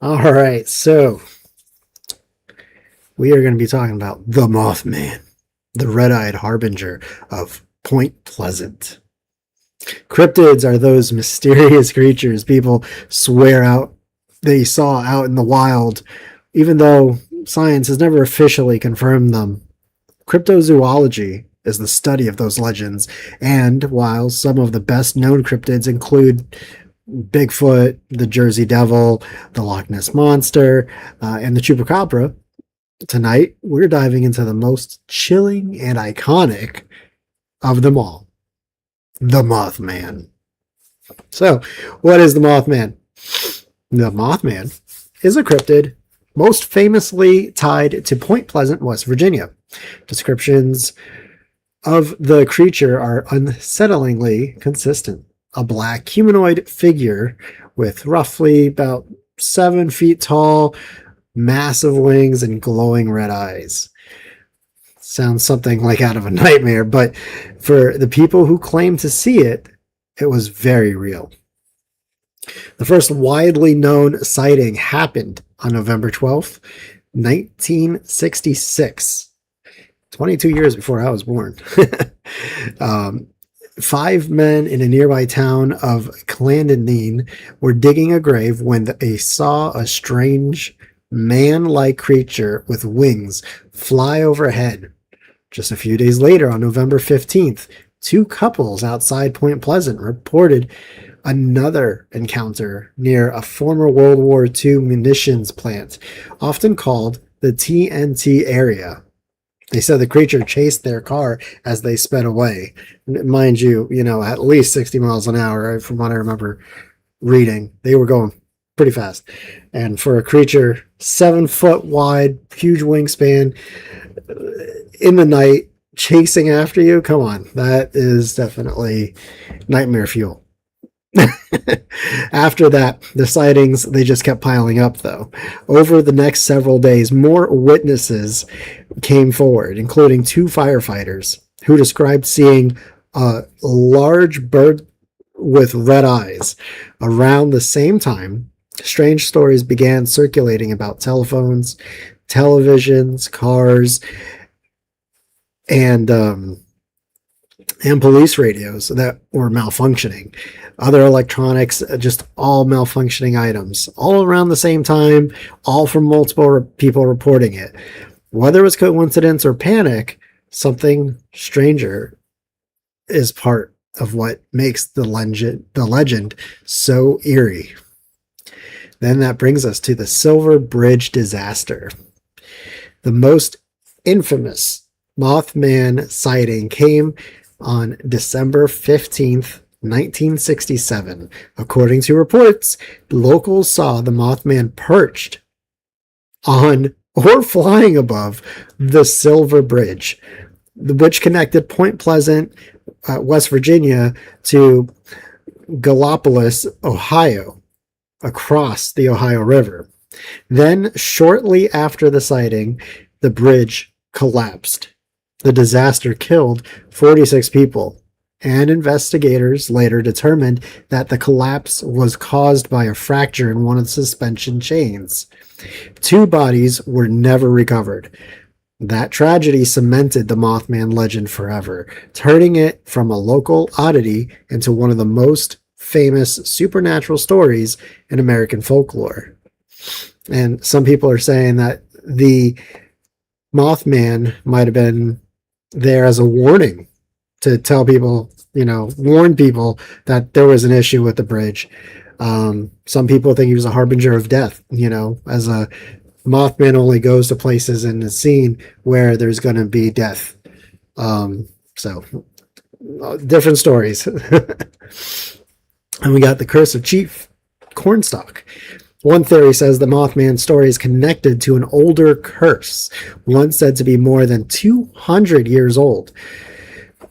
All right, so we are going to be talking about the Mothman, the red-eyed harbinger of Point Pleasant. Cryptids are those mysterious creatures people swear out they saw out in the wild, even though science has never officially confirmed them. Cryptozoology is the study of those legends, and while some of the best known cryptids include Bigfoot, the Jersey Devil, the Loch Ness Monster, and the Chupacabra, tonight we're diving into the most chilling and iconic of them all, the Mothman. So, what is the Mothman? The Mothman is a cryptid most famously tied to Point Pleasant, West Virginia. Descriptions of the creature are unsettlingly consistent. A black humanoid figure with roughly about 7 feet tall, massive wings, and glowing red eyes. Sounds something like out of a nightmare, but for the people who claim to see it, it was very real. The first widely known sighting happened on November 12th, 1966. 22 years before I was born. 5 men in a nearby town of Clandonine were digging a grave when they saw a strange man-like creature with wings fly overhead. Just a few days later, on November 15th, 2 couples outside Point Pleasant reported another encounter near a former World War II munitions plant, often called the TNT area. They said the creature chased their car as they sped away. Mind you, at least 60 miles an hour, from what I remember reading. They were going pretty fast. And for a creature 7 foot wide, huge wingspan, in the night, chasing after you, come on. That is definitely nightmare fuel. After that, the sightings, they just kept piling up, though. Over the next several days, more witnesses came forward, including 2 firefighters who described seeing a large bird with red eyes. Around the same time, strange stories began circulating about telephones, televisions, cars, and police radios that were malfunctioning. Other electronics, just all malfunctioning items, all around the same time, all from multiple people reporting it. Whether it was coincidence or panic, something stranger is part of what makes the legend so eerie. Then that brings us to the Silver Bridge disaster. The most infamous Mothman sighting came on December 15th, 1967. According to reports, locals saw the Mothman perched on or flying above the Silver Bridge, which connected Point Pleasant, West Virginia, to Gallipolis, Ohio, across the Ohio River. Then, shortly after the sighting, the bridge collapsed. The disaster killed 46 people, and investigators later determined that the collapse was caused by a fracture in one of the suspension chains. 2 bodies were never recovered. That tragedy cemented the Mothman legend forever, turning it from a local oddity into one of the most famous supernatural stories in American folklore. And some people are saying that the Mothman might have been there as a warning to tell people, warn people that there was an issue with the bridge. Some people think he was a harbinger of death, as a Mothman only goes to places in the scene where there's going to be death. So different stories. And we got the curse of Chief Cornstalk. One theory says the Mothman story is connected to an older curse, one said to be more than 200 years old.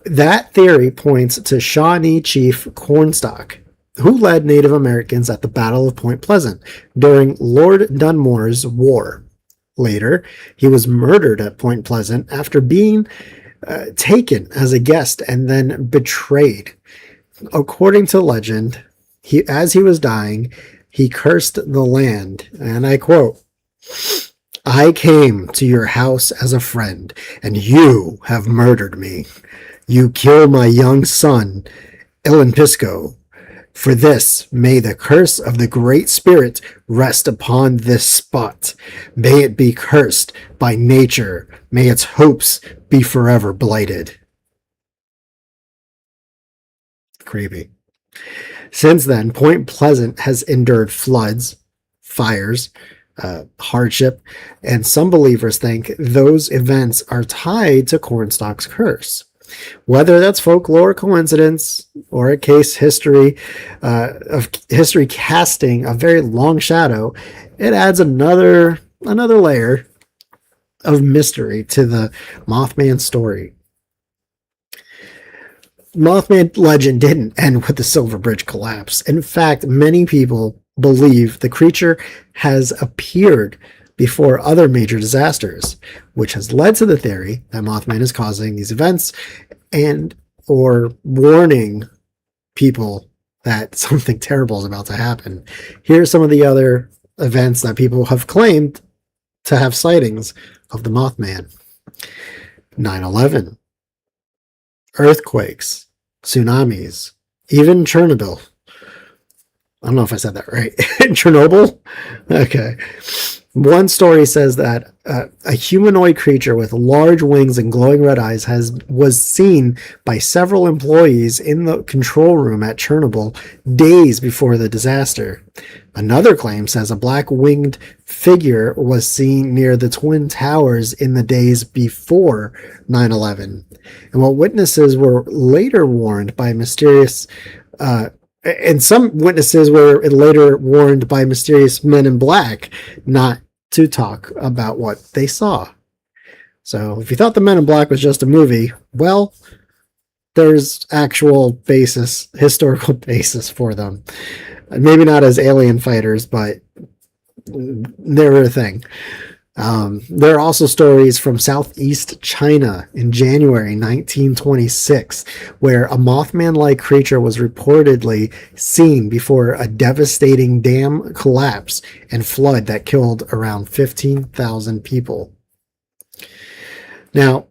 That theory points to Shawnee Chief Cornstalk, who led Native Americans at the Battle of Point Pleasant during Lord Dunmore's War. Later, he was murdered at Point Pleasant after being taken as a guest and then betrayed. According to legend, as he was dying, he cursed the land, and I quote, "I came to your house as a friend, and you have murdered me. You kill my young son, Ilinpisco. For this, may the curse of the Great Spirit rest upon this spot. May it be cursed by nature. May its hopes be forever blighted." Creepy. Since then, Point Pleasant has endured floods, fires, hardship, and some believers think those events are tied to Cornstalk's curse. Whether that's folklore, coincidence, or a case history of history casting a very long shadow, it adds another layer of mystery to the Mothman story. Mothman legend didn't end with the Silver Bridge collapse. In fact, many people believe the creature has appeared before other major disasters, which has led to the theory that Mothman is causing these events and or warning people that something terrible is about to happen. Here are some of the other events that people have claimed to have sightings of the Mothman. 9/11, earthquakes, tsunamis, even Chernobyl. I don't know if I said that right. Chernobyl? Okay. One story says that a humanoid creature with large wings and glowing red eyes was seen by several employees in the control room at Chernobyl days before the disaster. Another claim says a black-winged figure was seen near the Twin Towers in the days before 9/11. And while witnesses were later warned by mysterious and some witnesses were later warned by mysterious men in black not to talk about what they saw. So if you thought the Men in Black was just a movie, well, there's actual historical basis for them. Maybe not as alien fighters, but they're a thing. There are also stories from Southeast China in January 1926, where a Mothman-like creature was reportedly seen before a devastating dam collapse and flood that killed around 15,000 people. Now,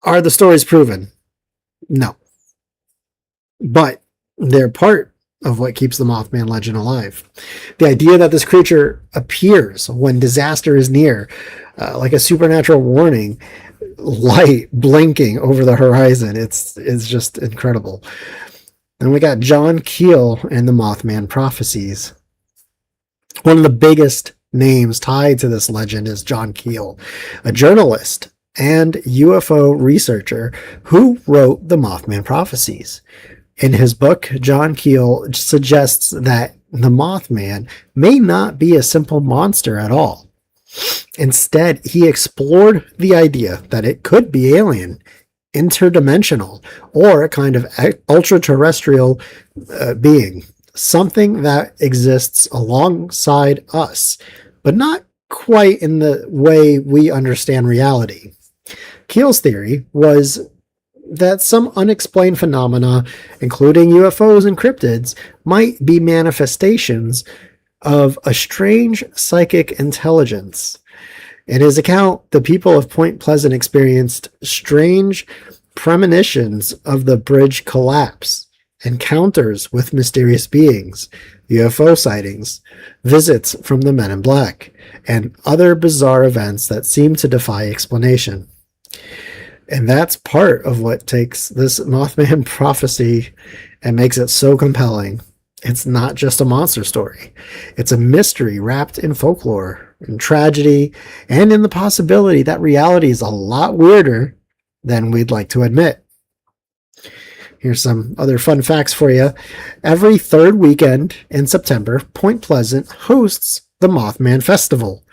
are the stories proven? No. But they're part of what keeps the Mothman legend alive. The idea that this creature appears when disaster is near, like a supernatural warning, light blinking over the horizon, it's just incredible. And we got John Keel and the Mothman prophecies. One of the biggest names tied to this legend is John Keel, a journalist and UFO researcher who wrote the Mothman prophecies. In his book, John Keel suggests that the Mothman may not be a simple monster at all. Instead, he explored the idea that it could be alien, interdimensional, or a kind of ultra-terrestrial being, something that exists alongside us, but not quite in the way we understand reality. Keel's theory was that some unexplained phenomena, including UFOs and cryptids, might be manifestations of a strange psychic intelligence. In his account, the people of Point Pleasant experienced strange premonitions of the bridge collapse, encounters with mysterious beings, UFO sightings, visits from the Men in Black, and other bizarre events that seem to defy explanation. And that's part of what takes this Mothman prophecy and makes it so compelling. It's not just a monster story. It's a mystery wrapped in folklore, in tragedy, and in the possibility that reality is a lot weirder than we'd like to admit. Here's some other fun facts for you. Every third weekend in September, Point Pleasant hosts the Mothman Festival.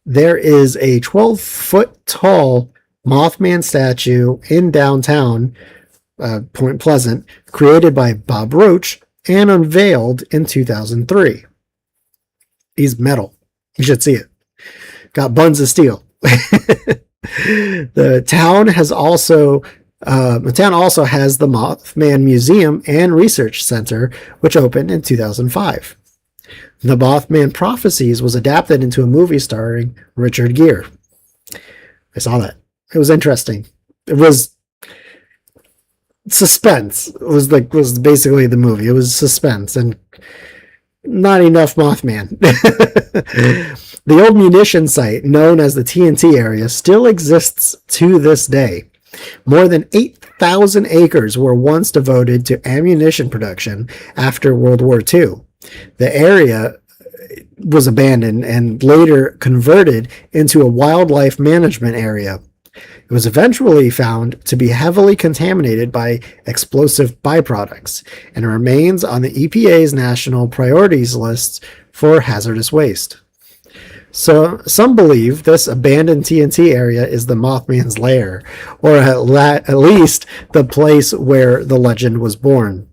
There is a 12-foot tall Mothman statue in downtown Point Pleasant, created by Bob Roach and unveiled in 2003. He's metal. You should see it. Got buns of steel. The town has also The town also has the Mothman Museum and Research Center, which opened in 2005. The Mothman Prophecies was adapted into a movie starring Richard Gere. I saw that. It was interesting. It was suspense. It was basically the movie. It was suspense and not enough Mothman. The old munition site, known as the TNT area, still exists to this day. More than 8,000 acres were once devoted to ammunition production after World War II. The area was abandoned and later converted into a wildlife management area. It was eventually found to be heavily contaminated by explosive byproducts and remains on the EPA's national priorities list for hazardous waste. So some believe this abandoned TNT area is the Mothman's lair, or at least the place where the legend was born.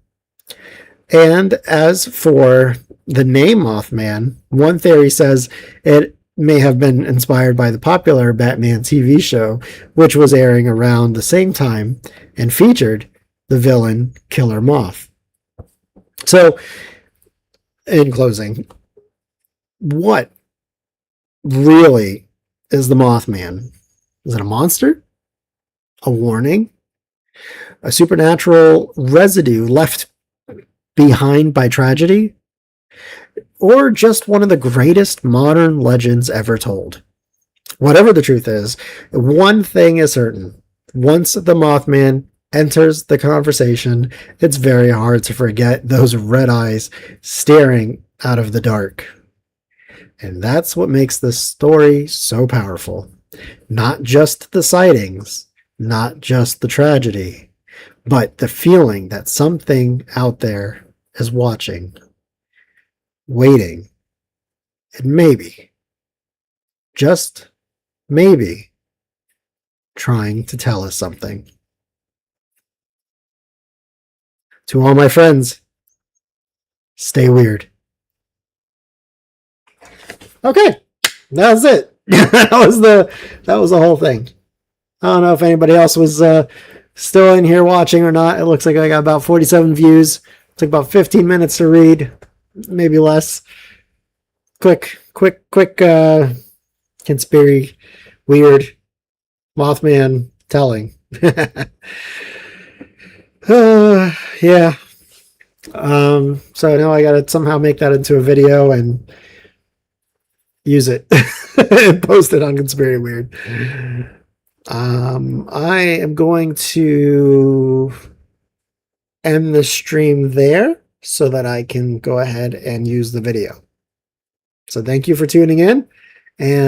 And as for the name Mothman, one theory says it may have been inspired by the popular Batman TV show, which was airing around the same time and featured the villain Killer Moth. So, in closing, what really is the Mothman? Is it a monster? A warning? A supernatural residue left behind by tragedy? Or just one of the greatest modern legends ever told? Whatever the truth is, one thing is certain. Once the Mothman enters the conversation, it's very hard to forget those red eyes staring out of the dark. And that's what makes this story so powerful. Not just the sightings, not just the tragedy, but the feeling that something out there is watching, waiting, and maybe, just maybe, trying to tell us something. To all my friends, stay weird. Okay, that's it. that was the whole thing. I don't know if anybody else was still in here watching or not. It looks like I got about 47 views. Took about 15 minutes to read, maybe less. Quick conspiracy, weird Mothman telling. Yeah. So now I gotta somehow make that into a video and use it and post it on Conspiracy Weird. I am going to end the stream there so that I can go ahead and use the video. So thank you for tuning in, and